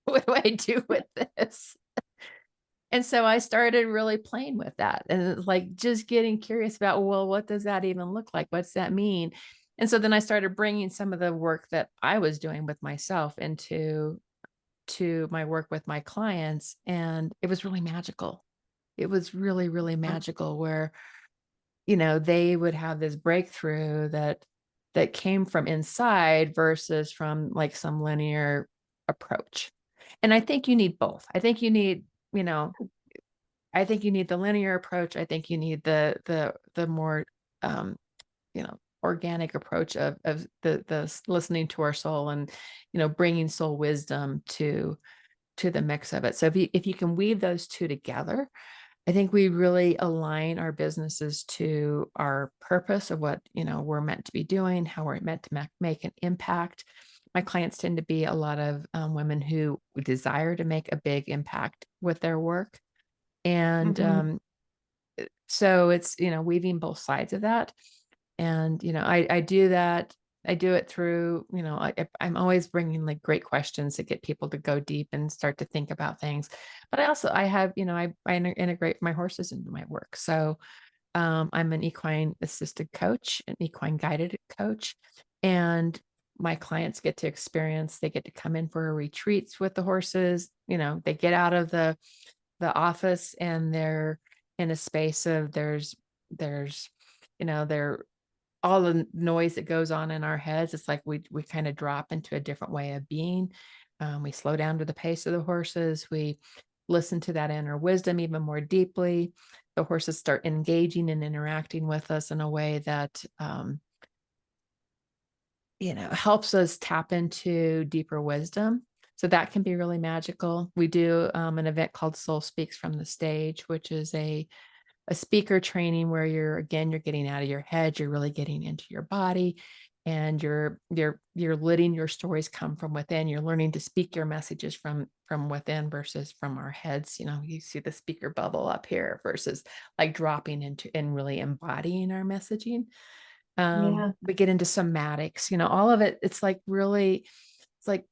what do I do with this? And so I started really playing with that and like just getting curious about, well, what does that even look like? What's that mean? And so then I started bringing some of the work that I was doing with myself into to my work with my clients. And it was really magical. It was really, really magical where, they would have this breakthrough that came from inside versus from like some linear approach. And I think you need both. You know, I think you need the linear approach. I think you need the more organic approach of the listening to our soul and bringing soul wisdom to the mix of it. So if you can weave those two together, I think we really align our businesses to our purpose of what we're meant to be doing, how we're meant to make an impact. My clients tend to be a lot of women who desire to make a big impact with their work. And Mhm. so it's, weaving both sides of that. And, I do that. I do it through, I'm always bringing like great questions that get people to go deep and start to think about things. But I have, I integrate my horses into my work. So I'm an equine assisted coach, an equine guided coach. And my clients get to experience, they get to come in for retreats with the horses. They get out of the office and they're in a space of there's they're all the noise that goes on in our heads. It's like we kind of drop into a different way of being. We slow down to the pace of the horses. We listen to that inner wisdom even more deeply. The horses start engaging and interacting with us in a way that helps us tap into deeper wisdom. So that can be really magical. We do an event called Soul Speaks from the Stage, which is a speaker training where you're getting out of your head, you're really getting into your body, and you're letting your stories come from within. You're learning to speak your messages from within versus from our heads. You see the speaker bubble up here versus like dropping into and really embodying our messaging. Yeah. We get into somatics, all of it. It's like really, it's like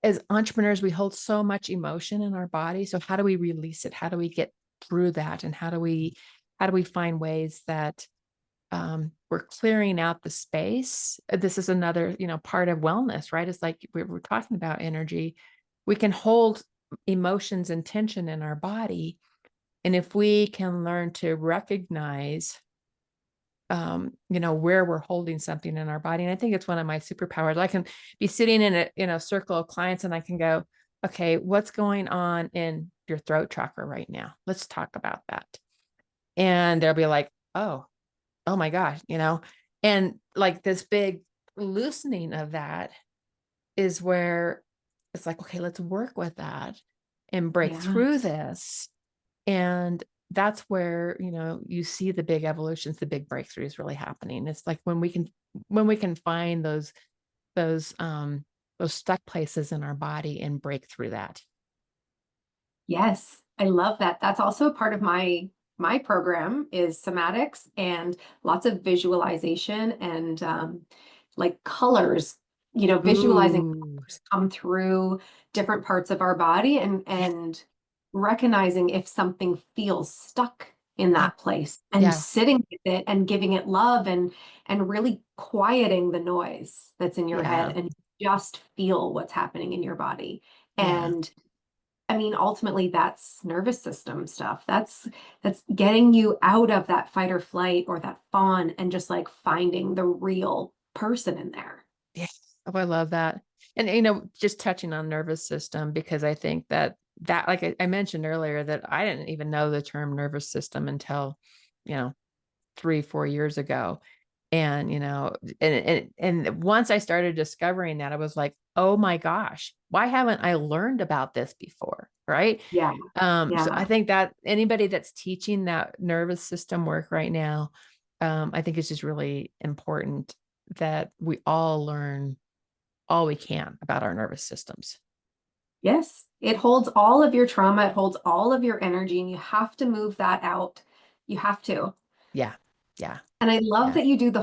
as entrepreneurs, we hold so much emotion in our body. So how do we release it? How do we get through that? And how do we find ways that we're clearing out the space? This is another, part of wellness, right? It's like we're talking about energy. We can hold emotions and tension in our body. And if we can learn to recognize where we're holding something in our body. And I think it's one of my superpowers. I can be sitting in a circle of clients and I can go, okay, what's going on in your throat chakra right now? Let's talk about that. And they'll be like, oh my gosh, and like this big loosening of that is where it's like, okay, let's work with that and break Yeah. through this. And that's where, you see the big evolutions, the big breakthroughs really happening. It's like when we can find those stuck places in our body and break through that. Yes, I love that. That's also a part of my program is somatics and lots of visualization and like colors, visualizing Ooh, colors come through different parts of our body yeah, and recognizing if something feels stuck in yeah, that place and yeah, sitting with it and giving it love and really quieting the noise that's in your head yeah, and just feel what's happening in your body. yeah. And I mean, ultimately, that's nervous system stuff. That's getting you out of that fight or flight or that fawn and just like finding the real person in there. Yeah. Oh, I love that. And, just touching on nervous system, because I think that like I mentioned earlier, that I didn't even know the term nervous system until, you know, 3-4 years ago. And, and once I started discovering that, I was like, oh my gosh, why haven't I learned about this before? Right. Yeah. So Yeah. I think that anybody that's teaching that nervous system work right now, I think it's just really important that we all learn all we can about our nervous systems. Yes. It holds all of your trauma, it holds all of your energy, and you have to move that out. You have to. Yeah. Yeah. And I love Yeah. that you do the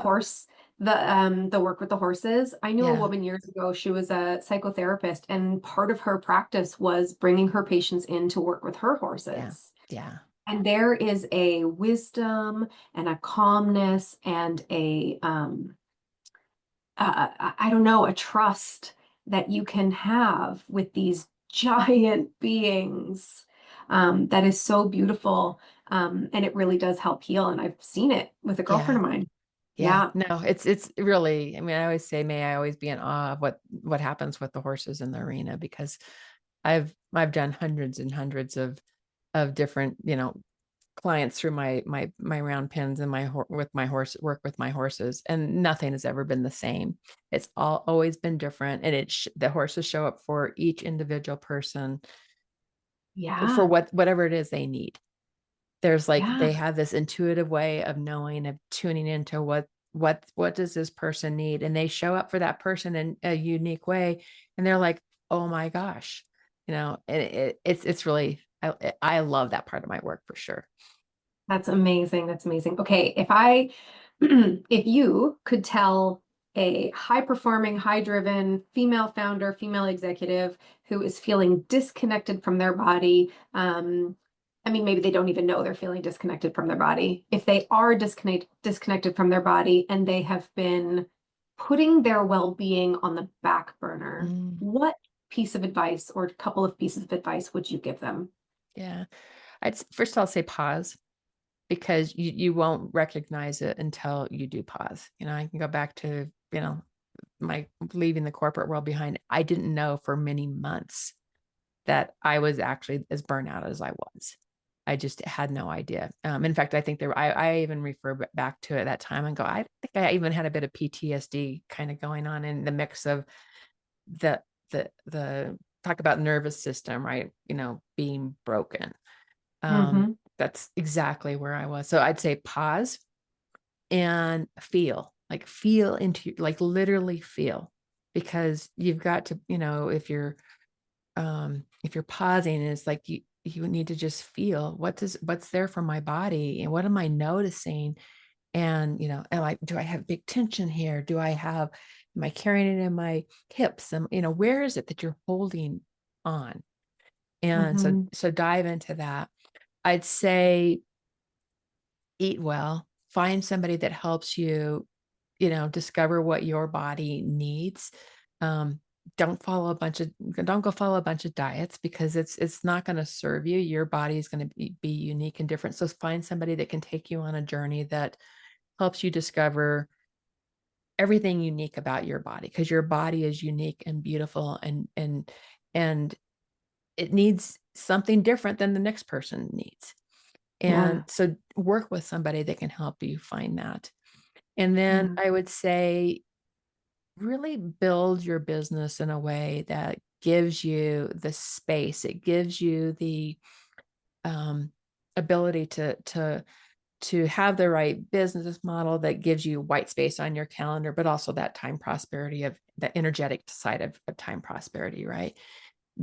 work with the horses. I knew a Yeah. woman years ago, she was a psychotherapist, and part of her practice was bringing her patients in to work with her Yeah. horses. Yeah. And there is a wisdom and a calmness and I don't know, a trust that you can have with these giant beings, that is so beautiful. And it really does help heal. And I've seen it with a girlfriend Yeah. of mine. Yeah. Yeah. No, it's really, I mean, I always say, may I always be in awe of what happens with the horses in the arena, because I've done hundreds and hundreds of different, clients through my round pins and with my horse work with my horses, and nothing has ever been the same. It's always been different, and the horses show up for each individual person for Yeah. whatever it is they need. There's like, Yeah. they have this intuitive way of knowing, of tuning into what does this person need, and they show up for that person in a unique way, and they're like, oh my gosh, and it's really, I love that part of my work for sure. That's amazing. That's amazing. Okay, if you could tell a high performing, high driven female founder, female executive who is feeling disconnected from their body, I mean, maybe they don't even know they're feeling disconnected from their body. If they are disconnected from their body and they have been putting their well-being on the back burner, Mm, what piece of advice or couple of pieces of advice would you give them? yeah. First I'll say pause, because you won't recognize it until you do pause. I can go back to, my leaving the corporate world behind. I didn't know for many months that I was actually as burnout as I was. I just had no idea. In fact, I think I even refer back to it that time and go, I think I even had a bit of PTSD kind of going on in the mix of the, the talk about nervous system, right? Being broken. Mm-hmm. That's exactly where I was. So I'd say pause and feel into, like, literally feel, because you've got to, if you're pausing, it's like you need to just feel what's there for my body, and what am I noticing, and do I have big tension here, am I carrying it in my hips, and where is it that you're holding on? And so Mm-hmm. dive into that. I'd say eat well, find somebody that helps you, discover what your body needs. Um, don't go follow a bunch of diets, because it's not going to serve you. Your body is going to be unique and different. So find somebody that can take you on a journey that helps you discover everything unique about your body, because your body is unique and beautiful, and it needs something different than the next person needs. And Yeah. so work with somebody that can help you find that. And then Yeah. I would say really build your business in a way that gives you the space. It gives you the um, ability to have the right business model that gives you white space on your calendar, but also that time prosperity, of the energetic side of time prosperity, right?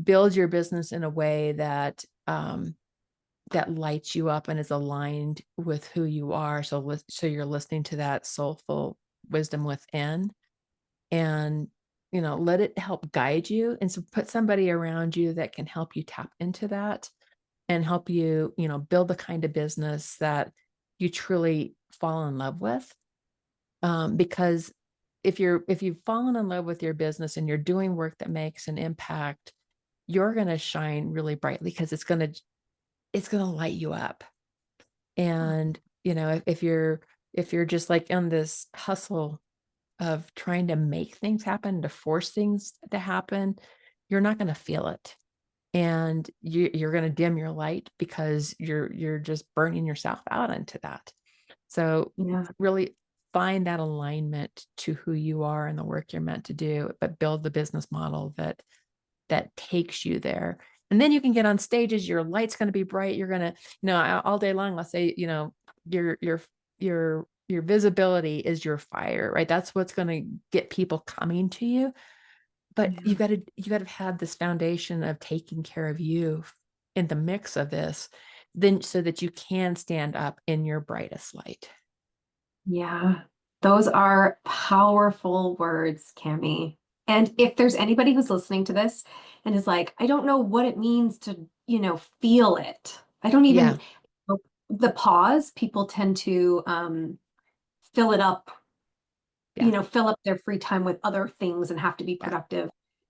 Build your business in a way that lights you up and is aligned with who you are. So you're listening to that soulful wisdom within, and let it help guide you. And so put somebody around you that can help you tap into that, and help you, build the kind of business that you truly fall in love with. Because if you've fallen in love with your business and you're doing work that makes an impact, you're going to shine really brightly, because it's going to light you up. And if you're just like in this hustle of trying to make things happen, to force things to happen, you're not going to feel it, and you're going to dim your light, because you're just burning yourself out into that. So Yeah. really find that alignment to who you are and the work you're meant to do, but build the business model that takes you there. And then you can get on stages, your light's going to be bright. You're going to, all day long, let's say, your visibility is your fire, right? That's what's going to get people coming to you. But Yeah. you got to have this foundation of taking care of you in the mix of this, then, so that you can stand up in your brightest light. Yeah, those are powerful words, Kami. And if there's anybody who's listening to this and is like, I don't know what it means to, feel it. I don't Yeah. even, the pause, people tend to fill it up, Yeah. fill up their free time with other things and have to be Yeah. productive.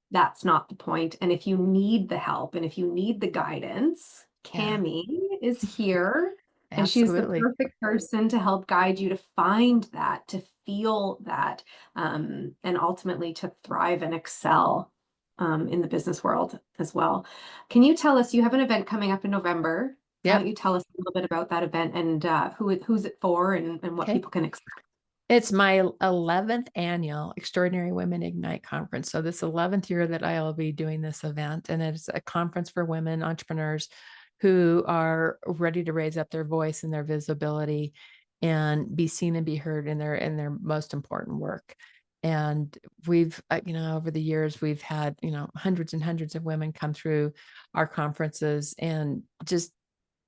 That's not the point. And if you need the help and if you need the guidance, Yeah. Kami is here, and she's the Absolutely. perfect person to help guide you to find that, to feel that, and ultimately to thrive and excel in the business world as well. Can you tell us, you have an event coming up in November. Why don't Yep. you tell us a little bit about that event and who's it for and what Okay. people can expect? It's my 11th annual Extraordinary Women Ignite conference. So this 11th year that I'll be doing this event, and it's a conference for women entrepreneurs who are ready to raise up their voice and their visibility and be seen and be heard in their most important work. And we've, over the years, we've had, hundreds and hundreds of women come through our conferences, and just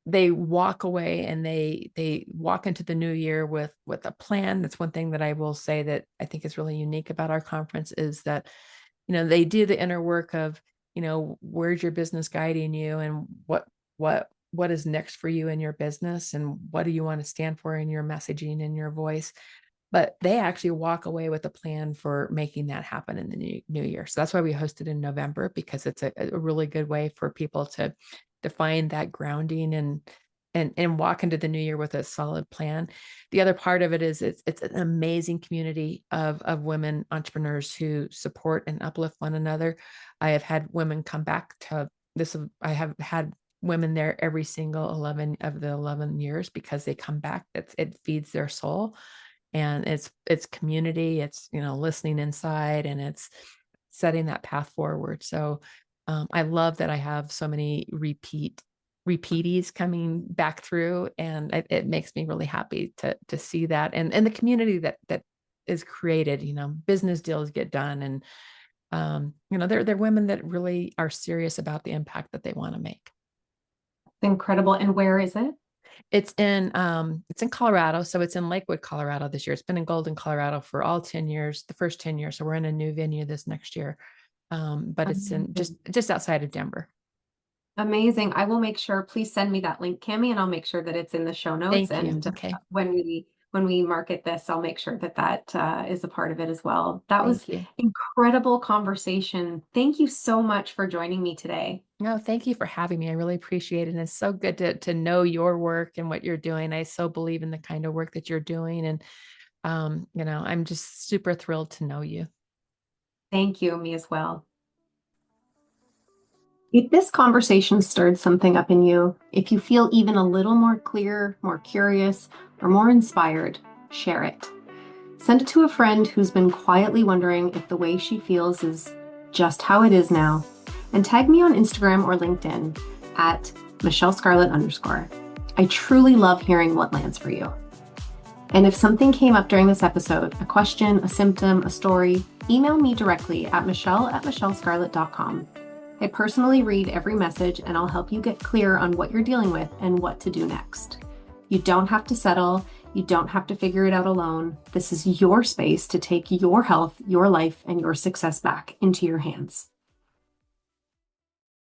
they walk away and they walk into the new year with a plan. That's one thing that I will say that I think is really unique about our conference, is that they do the inner work of where's your business guiding you, and what is next for you in your business, and what do you want to stand for in your messaging and your voice. But they actually walk away with a plan for making that happen in the new year. So that's why we host it in November, because it's a really good way for people to find that grounding and walk into the new year with a solid plan. The other part of it is it's an amazing community of women entrepreneurs who support and uplift one another. I have had women come back to this. I have had women there every single 11 of the 11 years, because they come back. It feeds their soul, and it's community, it's listening inside, and it's setting that path forward. So I love that I have so many repeatees coming back through, and it makes me really happy to see that, and the community that is created. Business deals get done, and they're women that really are serious about the impact that they want to make. Incredible. And where is it? It's in Colorado. So it's in Lakewood, Colorado this year. It's been in Golden, Colorado for all 10 years, the first 10 years. So we're in a new venue this next year. But it's in Amazing. just outside of Denver. Amazing. I will make sure, please send me that link, Kami, and I'll make sure that it's in the show notes. Thank you. And Okay. when we market this, I'll make sure that is a part of it as well. That was Thank you. incredible conversation. Thank you so much for joining me today. No, thank you for having me. I really appreciate it. And it's so good to know your work and what you're doing. I so believe in the kind of work that you're doing. And I'm just super thrilled to know you. Thank you, me as well. If this conversation stirred something up in you, if you feel even a little more clear, more curious, or more inspired, share it. Send it to a friend who's been quietly wondering if the way she feels is just how it is now, and tag me on Instagram or LinkedIn at @MichelleScarlett_. I truly love hearing what lands for you. And if something came up during this episode, a question, a symptom, a story, email me directly at michelle@michellescarlett.com. I personally read every message, and I'll help you get clear on what you're dealing with and what to do next. You don't have to settle. You don't have to figure it out alone. This is your space to take your health, your life, and your success back into your hands.